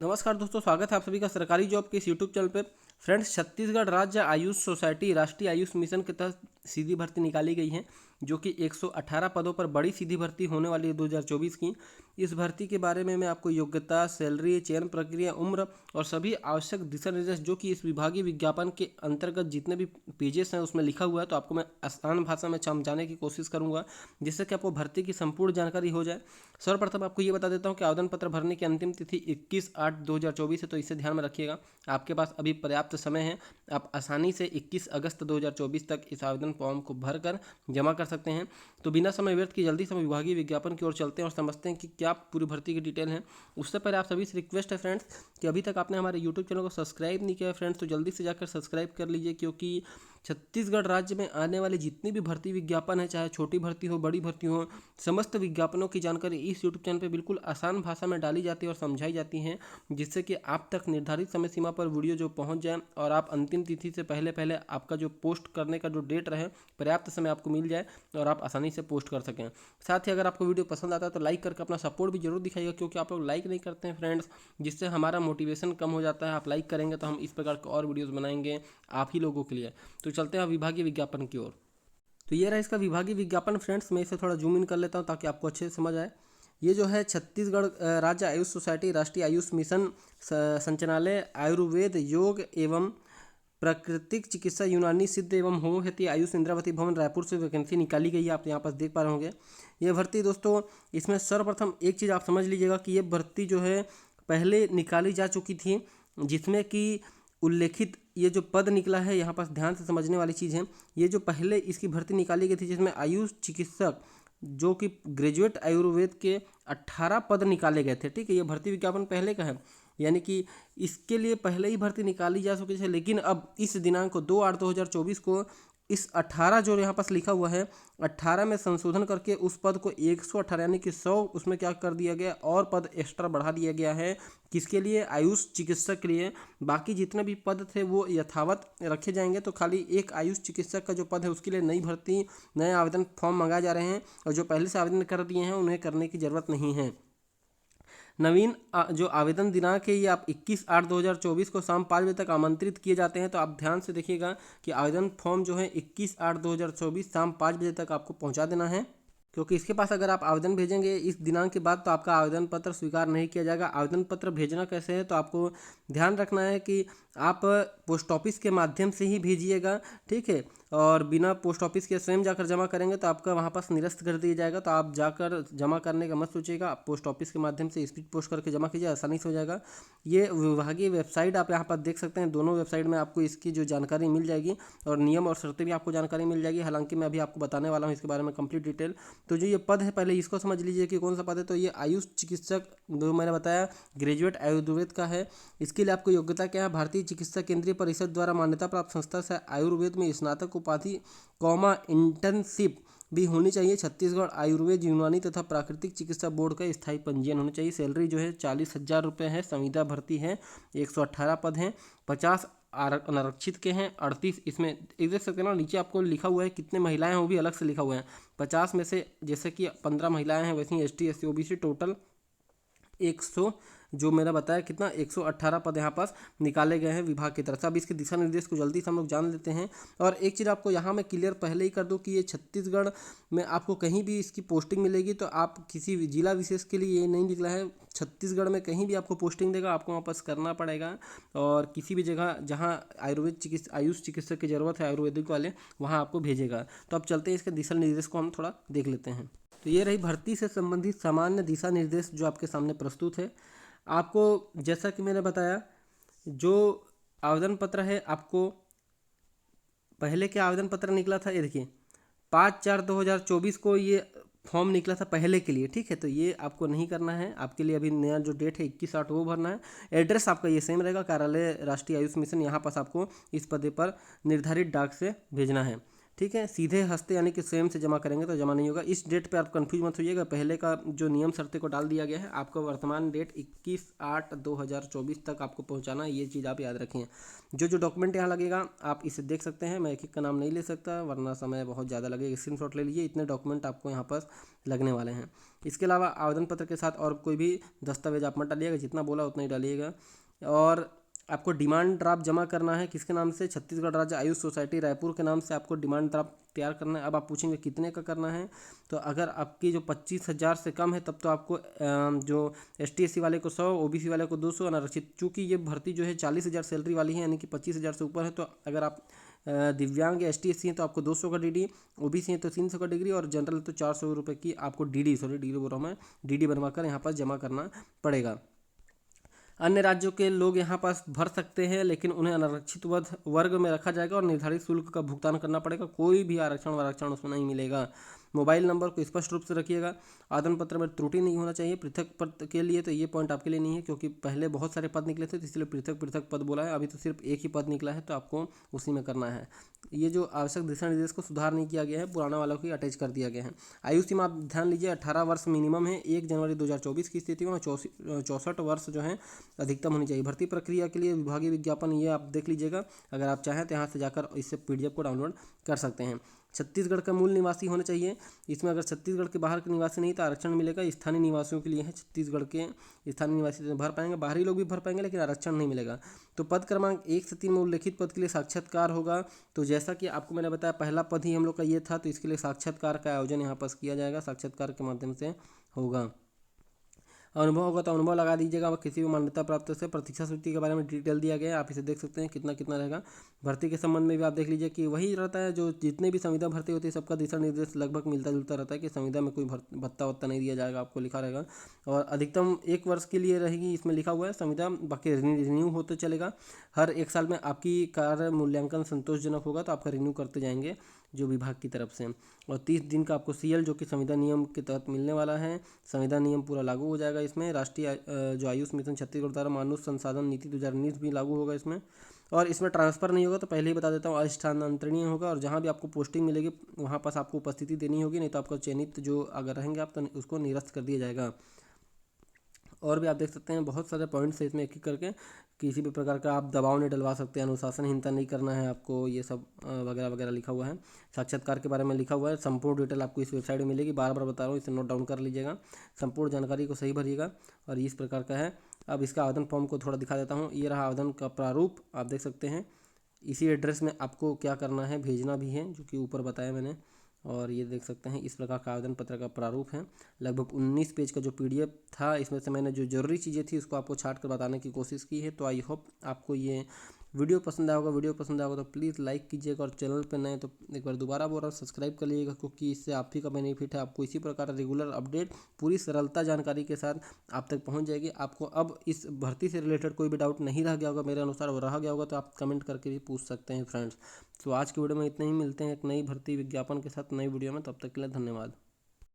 नमस्कार दोस्तों, स्वागत है आप सभी का सरकारी जॉब के इस यूट्यूब चैनल पे। फ्रेंड्स, छत्तीसगढ़ राज्य आयुष सोसाइटी राष्ट्रीय आयुष मिशन के तहत सीधी भर्ती निकाली गई है, जो कि 118 पदों पर बड़ी सीधी भर्ती होने वाली है 2024 की। इस भर्ती के बारे में मैं आपको योग्यता, सैलरी, चयन प्रक्रिया, उम्र और सभी आवश्यक दिशा निर्देश जो कि इस विभागीय विज्ञापन के अंतर्गत जितने भी पेजेस हैं उसमें लिखा हुआ है, तो आपको मैं आसान भाषा में समझाने की कोशिश करूँगा, जिससे कि आपको भर्ती की संपूर्ण जानकारी हो जाए। सर्वप्रथम आपको ये बता देता हूँ कि आवेदन पत्र भरने की अंतिम तिथि 21/8/2024 है, तो इसे ध्यान में रखिएगा। आपके पास अभी पर्याप्त समय है। आप आसानी से 21 अगस्त 2024 तक इस आवेदन फॉर्म को भरकर जमा कर सकते हैं। तो बिना समय व्यर्थ की जल्दी से हम विभागीय विज्ञापन की ओर चलते हैं और समझते हैं कि क्या पूरी भर्ती की डिटेल है। उससे पहले आप सभी से रिक्वेस्ट है फ्रेंड्स कि अभी तक आपने हमारे यूट्यूब चैनल को सब्सक्राइब नहीं किया है फ्रेंड्स, तो जल्दी से जाकर सब्सक्राइब कर लीजिए, क्योंकि छत्तीसगढ़ राज्य में आने वाली जितनी भी भर्ती विज्ञापन है, चाहे छोटी भर्ती हो, बड़ी भर्ती हो, समस्त विज्ञापनों की जानकारी इस यूट्यूब चैनल पे बिल्कुल आसान भाषा में डाली जाती है और समझाई जाती हैं, जिससे कि आप तक निर्धारित समय सीमा पर वीडियो जो पहुंच जाए और आप अंतिम तिथि से पहले पहले आपका जो पोस्ट करने का जो डेट रहे, पर्याप्त समय आपको मिल जाए और आप आसानी से पोस्ट कर सकें। साथ ही अगर आपको वीडियो पसंद आता है तो लाइक करके अपना सपोर्ट भी जरूर दिखाइएगा, क्योंकि आप लोग लाइक नहीं करते हैं फ्रेंड्स, जिससे हमारा मोटिवेशन कम हो जाता है। आप लाइक करेंगे तो हम इस प्रकार के और वीडियोज़ बनाएंगे आप ही लोगों के लिए। तो चलते हैं विभागीय विज्ञापन की ओर। तो ये रहा इसका विभागीय विज्ञापन फ्रेंड्स। मैं इसे थोड़ा जूम इन कर लेता हूँ ताकि आपको अच्छे से समझ आए। ये जो है छत्तीसगढ़ राज्य आयुष सोसाइटी राष्ट्रीय आयुष मिशन संचालनालय आयुर्वेद योग एवं प्राकृतिक चिकित्सा यूनानी सिद्ध एवं होम्योपैथी आयुष इंद्रावती भवन रायपुर से वैकेंसी निकाली गई है। आप यहाँ पास देख पा रहे होंगे ये भर्ती। दोस्तों, इसमें सर्वप्रथम एक चीज़ आप समझ लीजिएगा कि ये भर्ती जो है पहले निकाली जा चुकी थी, जिसमें कि उल्लेखित ये जो पद निकला है, यहाँ पास ध्यान से समझने वाली चीज़ है। ये जो पहले इसकी भर्ती निकाली गई थी, जिसमें आयुष चिकित्सक जो कि ग्रेजुएट आयुर्वेद के 18 पद निकाले गए थे। ठीक है, ये भर्ती विज्ञापन पहले का है, यानी कि इसके लिए पहले ही भर्ती निकाली जा चुकी थी। लेकिन अब इस दिनांक को 2/8/2024 को इस 18 जो यहाँ पास लिखा हुआ है, 18 में संशोधन करके उस पद को 118 यानी कि 100 उसमें क्या कर दिया गया, और पद एक्स्ट्रा बढ़ा दिया गया है। किसके लिए? आयुष चिकित्सक के लिए। बाकी जितने भी पद थे वो यथावत रखे जाएंगे, तो खाली एक आयुष चिकित्सक का जो पद है उसके लिए नई भर्ती, नए आवेदन फॉर्म मंगाए जा रहे हैं, और जो पहले से आवेदन कर दिए हैं उन्हें करने की ज़रूरत नहीं है। नवीन जो आवेदन दिनांक है, ये आप 21/8/2024 को शाम 5 बजे तक आमंत्रित किए जाते हैं। तो आप ध्यान से देखिएगा कि आवेदन फॉर्म जो है 21/8/2024 शाम 5 बजे तक आपको पहुंचा देना है, क्योंकि इसके पास अगर आप आवेदन भेजेंगे इस दिनांक के बाद तो आपका आवेदन पत्र स्वीकार नहीं किया जाएगा। आवेदन पत्र भेजना कैसे है, तो आपको ध्यान रखना है कि आप पोस्ट ऑफिस के माध्यम से ही भेजिएगा। ठीक है, और बिना पोस्ट ऑफिस के स्वयं जाकर जमा करेंगे तो आपका वहाँ पास निरस्त कर दिया जाएगा। तो आप जाकर जमा करने का मत सोचिएगा, आप पोस्ट ऑफिस के माध्यम से स्पीड पोस्ट करके जमा कीजिए, आसानी से हो जाएगा। ये विभागीय वेबसाइट आप यहाँ पर देख सकते हैं, दोनों वेबसाइट में आपको इसकी जो जानकारी मिल जाएगी और नियम और शर्तें भी आपको जानकारी मिल जाएगी। हालांकि मैं अभी आपको बताने वाला हूँ इसके बारे में कंप्लीट डिटेल। तो जो ये पद है पहले इसको समझ लीजिए कि कौन सा पद है। तो ये आयुष चिकित्सक जो मैंने बताया ग्रेजुएट आयुर्वेद का है। इसके लिए आपको योग्यता क्या है? भारतीय चिकित्सा केंद्रीय परिषद द्वारा मान्यता प्राप्त संस्था से आयुर्वेद में स्नातक उपाधि इंटर्नशिप भी होनी चाहिए। छत्तीसगढ़ आयुर्वेद यूनानी तथा प्राकृतिक चिकित्सा बोर्ड का स्थायी पंजीयन होना चाहिए। सैलरी जो है 40,000 रुपये है। संविदा भर्ती है, 118 पद हैं, 50 अनारक्षित के हैं, 38 इसमें एक देख सकते हैं ना, नीचे आपको लिखा हुआ है कितने महिलाएं हैं, वो भी अलग से लिखा हुआ है। 50 में से जैसे कि 15 महिलाएं हैं, वैसे ही ST SC OBC टोटल 100 जो मैंने बताया कितना 118 पद यहाँ पास निकाले गए हैं विभाग की तरफ से। अब इसके दिशा निर्देश को जल्दी से हम लोग जान लेते हैं। और एक चीज़ आपको यहाँ मैं क्लियर पहले ही कर दूँ कि ये छत्तीसगढ़ में आपको कहीं भी इसकी पोस्टिंग मिलेगी, तो आप किसी भी जिला विशेष के लिए ये नहीं निकला है। छत्तीसगढ़ में कहीं भी आपको पोस्टिंग देगा, आपको वहाँ पास करना पड़ेगा, और किसी भी जगह जहाँ आयुष चिकित्सक की ज़रूरत है आयुर्वेदिक वाले, वहाँ आपको भेजेगा। तो अब चलते हैं इसके दिशा निर्देश को हम थोड़ा देख लेते हैं। तो ये रही भर्ती से संबंधित सामान्य दिशा निर्देश जो आपके सामने प्रस्तुत है। आपको जैसा कि मैंने बताया, जो आवेदन पत्र है, आपको पहले क्या आवेदन पत्र निकला था, ये देखिए 5/4/2024 को ये फॉर्म निकला था पहले के लिए। ठीक है, तो ये आपको नहीं करना है। आपके लिए अभी नया जो डेट है 21/8 वो भरना है। एड्रेस आपका ये सेम रहेगा, कार्यालय राष्ट्रीय आयुष मिशन, यहाँ पास आपको इस पते पर निर्धारित डाक से भेजना है। ठीक है। सीधे हस्ते यानी कि स्वयं से जमा करेंगे तो जमा नहीं होगा। इस डेट पे आप कंफ्यूज मत होइएगा, पहले का जो नियम शर्तें को डाल दिया गया है। आपका वर्तमान डेट 21/8/2024 तक आपको पहुंचाना है, ये चीज़ आप याद रखें। जो डॉक्यूमेंट यहाँ लगेगा आप इसे देख सकते हैं, मैं एक एक का नाम नहीं ले सकता वरना समय बहुत ज़्यादा लगेगा। स्क्रीनशॉट ले लीजिए, इतने डॉक्यूमेंट आपको यहाँ पर लगने वाले हैं। इसके अलावा आवेदन पत्र के साथ और कोई भी दस्तावेज आप मत डालिएगा, जितना बोला उतना ही डालिएगा। और आपको डिमांड ड्राफ्ट जमा करना है किसके नाम से, छत्तीसगढ़ राज्य आयुष सोसाइटी रायपुर के नाम से आपको डिमांड ड्राफ्ट तैयार करना है। अब आप पूछेंगे कितने का करना है, तो अगर आपकी जो 25,000 से कम है तब तो आपको जो ST/SC वाले को 100, OBC वाले को 200, अनारक्षित, चूँकि ये भर्ती जो है 40,000 सैलरी वाली है यानी कि 25,000 से ऊपर है, तो अगर आप दिव्यांग या ST/SC हैं तो आपको 200 का DD, OBC हैं तो 300 का डिग्री और जनरल तो 400 रुपये की आपको DD बोल रहा हूँ मैं, DD बनवाकर यहाँ पर जमा करना पड़ेगा। अन्य राज्यों के लोग यहाँ पास भर सकते हैं, लेकिन उन्हें अनारक्षित वर्ग में रखा जाएगा और निर्धारित शुल्क का भुगतान करना पड़ेगा। कोई भी आरक्षण उसमें नहीं मिलेगा। मोबाइल नंबर को स्पष्ट रूप से रखिएगा। आवेदन पत्र में त्रुटि नहीं होना चाहिए। पृथक पद के लिए तो ये पॉइंट आपके लिए नहीं है, क्योंकि पहले बहुत सारे पद निकले थे तो इसलिए पृथक पद बोला है। अभी तो सिर्फ एक ही पद निकला है तो आपको उसी में करना है। ये जो आवश्यक दिशा निर्देश को सुधार नहीं किया गया है, पुराना वालों की अटैच कर दिया गया है। आयु सीमा आप ध्यान लीजिए, 18 वर्ष मिनिमम है 1 जनवरी 2024 की स्थिति में, 64 वर्ष जो है अधिकतम होनी चाहिए। भर्ती प्रक्रिया के लिए विभागीय विज्ञापन ये आप देख लीजिएगा, अगर आप चाहें तो यहाँ से जाकर इससे PDF को डाउनलोड कर सकते हैं। छत्तीसगढ़ का मूल निवासी होना चाहिए। इसमें अगर छत्तीसगढ़ के बाहर के निवासी नहीं तो आरक्षण मिलेगा। स्थानीय निवासियों के लिए है, छत्तीसगढ़ के स्थानीय निवासी तो भर पाएंगे, बाहरी लोग भी भर पाएंगे, लेकिन आरक्षण नहीं मिलेगा। तो पद क्रमांक 1 से 3 में उल्लेखित पद के लिए साक्षात्कार होगा। तो जैसा कि आपको मैंने बताया पहला पद ही हम लोग का ये था, तो इसके लिए साक्षात्कार का आयोजन यहाँ पर किया जाएगा, साक्षात्कार के माध्यम से होगा। अनुभव होगा तो अनुभव लगा दीजिएगा। और किसी भी मान्यता प्राप्त से प्रतीक्षा सूची के बारे में डिटेल दिया गया है, आप इसे देख सकते हैं कितना कितना रहेगा। भर्ती के संबंध में भी आप देख लीजिए कि वही रहता है जो जितने भी संविदा भर्ती होती है सबका दिशा निर्देश लगभग मिलता जुलता रहता है कि संविदा में कोई भत्ता वत्ता नहीं दिया जाएगा, आपको लिखा रहेगा। और अधिकतम 1 वर्ष के लिए रहेगी, इसमें लिखा हुआ है संविदा, बाकी रिन्यू होते चलेगा। हर 1 साल में आपकी कार्य मूल्यांकन संतोषजनक होगा तो आपका रिन्यू करते जाएंगे जो विभाग की तरफ से। और 30 दिन का आपको CL जो कि संविदा नियम के तहत मिलने वाला है। संविदा नियम पूरा लागू हो जाएगा इसमें। राष्ट्रीय जो आयुष मिशन छत्तीसगढ़ द्वारा मानव संसाधन नीति 2019 भी लागू होगा इसमें। और इसमें ट्रांसफ़र नहीं होगा, तो पहले ही बता देता हूँ, अस्थानांतरणीय होगा। और जहाँ भी आपको पोस्टिंग मिलेगी वहाँ पास आपको उपस्थिति देनी होगी, नहीं तो आपका चयनित जो अगर रहेंगे आप तो उसको निरस्त कर दिया जाएगा। और भी आप देख सकते हैं बहुत सारे पॉइंट्स है इसमें, एक एक करके। किसी भी प्रकार का आप दबाव नहीं डलवा सकते, अनुशासनहीनता नहीं करना है आपको, ये सब वगैरह वगैरह लिखा हुआ है। साक्षात्कार के बारे में लिखा हुआ है। संपूर्ण डिटेल आपको इस वेबसाइट में मिलेगी, बार बार बता रहा हूँ, इसे नोट डाउन कर लीजिएगा। संपूर्ण जानकारी को सही भरिएगा और इस प्रकार का है। अब इसका आवेदन फॉर्म को थोड़ा दिखा देता हूँ। ये रहा आवेदन का प्रारूप, आप देख सकते हैं। इसी एड्रेस में आपको क्या करना है, भेजना भी है, जो कि ऊपर बताया मैंने। और ये देख सकते हैं इस प्रकार का आवेदन पत्र का प्रारूप है। लगभग 19 पेज का जो PDF था, इसमें से मैंने जो जरूरी चीज़ें थी उसको आपको छाट कर बताने की कोशिश की है। तो आई होप आपको ये वीडियो पसंद आया होगा। वीडियो पसंद आया होगा तो प्लीज़ लाइक कीजिएगा, और चैनल पर नए तो एक बार दोबारा बोल रहा हूँ सब्सक्राइब कर लीजिएगा, क्योंकि इससे आप ही का बेनिफिट है। आपको इसी प्रकार रेगुलर अपडेट पूरी सरलता जानकारी के साथ आप तक पहुँच जाएगी। आपको अब इस भर्ती से रिलेटेड कोई भी डाउट नहीं रह गया होगा, मेरे अनुसार वो रह गया होगा तो आप कमेंट करके भी पूछ सकते हैं फ्रेंड्स। तो आज की वीडियो में इतना ही, मिलते हैं एक नई भर्ती विज्ञापन के साथ नई वीडियो में, तब तक के लिए धन्यवाद।